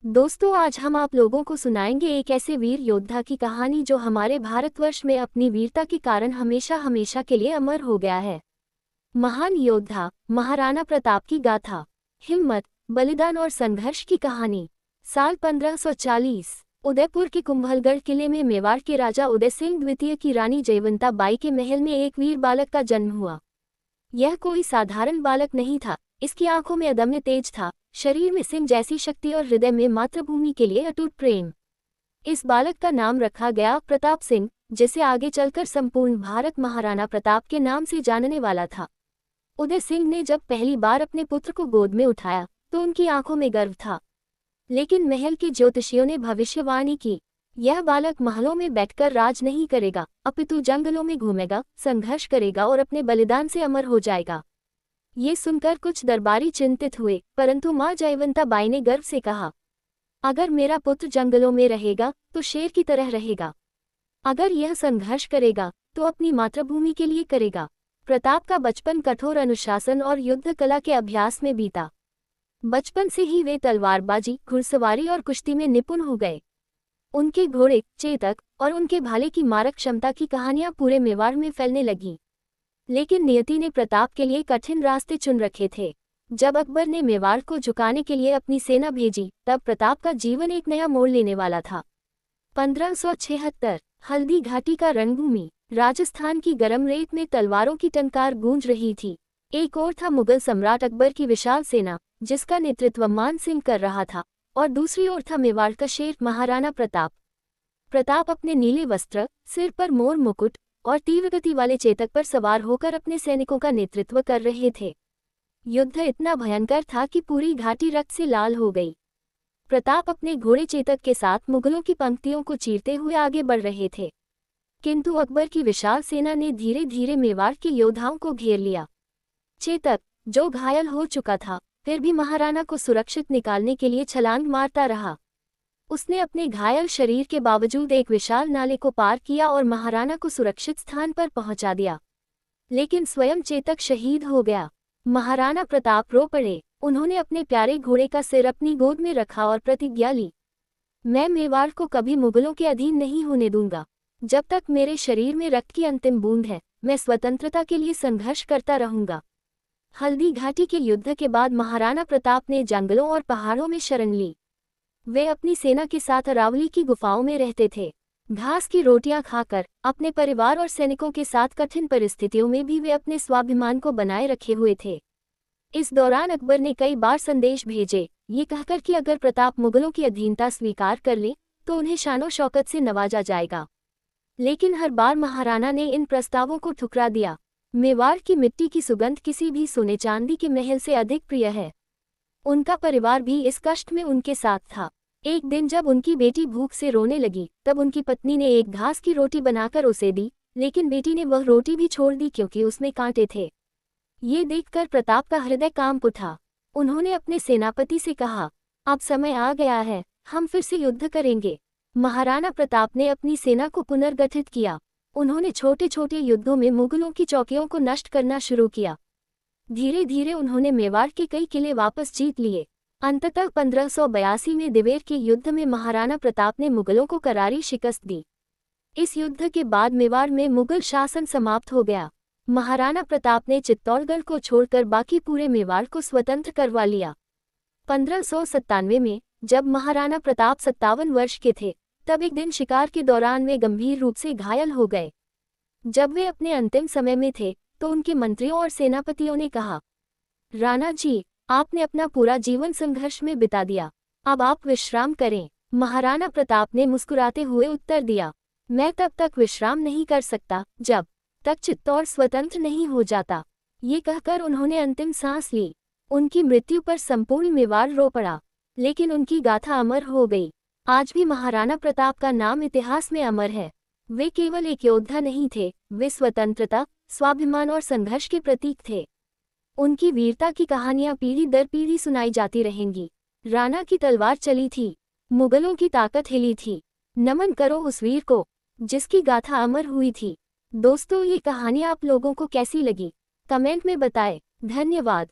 दोस्तों, आज हम आप लोगों को सुनाएंगे एक ऐसे वीर योद्धा की कहानी जो हमारे भारतवर्ष में अपनी वीरता के कारण हमेशा हमेशा के लिए अमर हो गया है। महान योद्धा महाराणा प्रताप की गाथा, हिम्मत, बलिदान और संघर्ष की कहानी। साल 1540 उदयपुर के कुंभलगढ़ किले में मेवाड़ के राजा उदय सिंह द्वितीय की रानी जयवंता बाई के महल में एक वीर बालक का जन्म हुआ। यह कोई साधारण बालक नहीं था। इसकी आंखों में अदम्य तेज था, शरीर में सिंह जैसी शक्ति और हृदय में मातृभूमि के लिए अटूट प्रेम। इस बालक का नाम रखा गया प्रताप सिंह, जिसे आगे चलकर संपूर्ण भारत महाराणा प्रताप के नाम से जानने वाला था। उदय सिंह ने जब पहली बार अपने पुत्र को गोद में उठाया तो उनकी आंखों में गर्व था। लेकिन महल के ज्योतिषियों ने भविष्यवाणी की, यह बालक महलों में बैठकर राज नहीं करेगा, अपितु जंगलों में घूमेगा, संघर्ष करेगा और अपने बलिदान से अमर हो जाएगा। ये सुनकर कुछ दरबारी चिंतित हुए, परंतु मां जयवंता बाई ने गर्व से कहा, अगर मेरा पुत्र जंगलों में रहेगा तो शेर की तरह रहेगा। अगर यह संघर्ष करेगा तो अपनी मातृभूमि के लिए करेगा। प्रताप का बचपन कठोर अनुशासन और युद्ध कला के अभ्यास में बीता। बचपन से ही वे तलवारबाजी, घुड़सवारी और कुश्ती में निपुण हो गए। उनके घोड़े, चेतक और उनके भाले की मारक क्षमता की कहानियां पूरे मेवाड़ में फैलने लगीं। लेकिन नियति ने प्रताप के लिए कठिन रास्ते चुन रखे थे। जब अकबर ने मेवाड़ को झुकाने के लिए अपनी सेना भेजी, तब प्रताप का जीवन एक नया मोड़ लेने वाला था। 1576 हल्दी घाटी का रणभूमि, राजस्थान की गर्म रेत में तलवारों की टंकार गूंज रही थी। एक ओर था मुगल सम्राट अकबर की विशाल सेना, जिसका नेतृत्व मान सिंह कर रहा था, और दूसरी ओर था मेवाड़ का शेर महाराणा प्रताप। प्रताप अपने नीले वस्त्र, सिर पर मोर मुकुट और तीव्र गति वाले चेतक पर सवार होकर अपने सैनिकों का नेतृत्व कर रहे थे। युद्ध इतना भयंकर था कि पूरी घाटी रक्त से लाल हो गई। प्रताप अपने घोड़े चेतक के साथ मुगलों की पंक्तियों को चीरते हुए आगे बढ़ रहे थे, किंतु अकबर की विशाल सेना ने धीरे धीरे मेवाड़ के योद्धाओं को घेर लिया। चेतक, जो घायल हो चुका था, फिर भी महाराणा को सुरक्षित निकालने के लिए छलांग मारता रहा। उसने अपने घायल शरीर के बावजूद एक विशाल नाले को पार किया और महाराणा को सुरक्षित स्थान पर पहुंचा दिया। लेकिन स्वयं चेतक शहीद हो गया। महाराणा प्रताप रो पड़े। उन्होंने अपने प्यारे घोड़े का सिर अपनी गोद में रखा और प्रतिज्ञा ली, मैं मेवाड़ को कभी मुगलों के अधीन नहीं होने दूंगा। जब तक मेरे शरीर में रक्त की अंतिम बूंद है, मैं स्वतंत्रता के लिए संघर्ष करता रहूंगा। हल्दी घाटी के युद्ध के बाद महाराणा प्रताप ने जंगलों और पहाड़ों में शरण ली। वे अपनी सेना के साथ अरावली की गुफाओं में रहते थे। घास की रोटियां खाकर अपने परिवार और सैनिकों के साथ कठिन परिस्थितियों में भी वे अपने स्वाभिमान को बनाए रखे हुए थे। इस दौरान अकबर ने कई बार संदेश भेजे, ये कहकर कि अगर प्रताप मुगलों की अधीनता स्वीकार कर ले तो उन्हें शानो शौकत से नवाजा जाएगा। लेकिन हर बार महाराणा ने इन प्रस्तावों को ठुकरा दिया। मेवाड़ की मिट्टी की सुगंध किसी भी सोने चांदी के महल से अधिक प्रिय है। उनका परिवार भी इस कष्ट में उनके साथ था। एक दिन जब उनकी बेटी भूख से रोने लगी, तब उनकी पत्नी ने एक घास की रोटी बनाकर उसे दी, लेकिन बेटी ने वह रोटी भी छोड़ दी क्योंकि उसमें कांटे थे। ये देखकर प्रताप का हृदय कांप उठा। उन्होंने अपने सेनापति से कहा, अब समय आ गया है, हम फिर से युद्ध करेंगे। महाराणा प्रताप ने अपनी सेना को पुनर्गठित किया। उन्होंने छोटे छोटे युद्धों में मुगलों की चौकियों को नष्ट करना शुरू किया। धीरे धीरे उन्होंने मेवाड़ के कई किले वापस जीत लिए। अंततः 1582 में दिवेर के युद्ध में महाराणा प्रताप ने मुगलों को करारी शिकस्त दी। इस युद्ध के बाद मेवाड़ में मुगल शासन समाप्त हो गया। महाराणा प्रताप ने चित्तौड़गढ़ को छोड़कर बाकी पूरे मेवाड़ को स्वतंत्र करवा लिया। 1597 में जब महाराणा प्रताप 57 वर्ष के थे, तब एक दिन शिकार के दौरान वे गंभीर रूप से घायल हो गए। जब वे अपने अंतिम समय में थे तो उनके मंत्रियों और सेनापतियों ने कहा, राणा जी, आपने अपना पूरा जीवन संघर्ष में बिता दिया, अब आप विश्राम करें। महाराणा प्रताप ने मुस्कुराते हुए उत्तर दिया, मैं तब तक विश्राम नहीं कर सकता जब तक चित्तौड़ स्वतंत्र नहीं हो जाता। ये कहकर उन्होंने अंतिम सांस ली। उनकी मृत्यु पर संपूर्ण मेवाड़ रो पड़ा, लेकिन उनकी गाथा अमर हो गई। आज भी महाराणा प्रताप का नाम इतिहास में अमर है। वे केवल एक योद्धा नहीं थे, वे स्वतंत्रता, स्वाभिमान और संघर्ष के प्रतीक थे। उनकी वीरता की कहानियां पीढ़ी दर पीढ़ी सुनाई जाती रहेंगी। राणा की तलवार चली थी, मुगलों की ताकत हिली थी। नमन करो उस वीर को जिसकी गाथा अमर हुई थी। दोस्तों, ये कहानी आप लोगों को कैसी लगी, कमेंट में बताएं। धन्यवाद।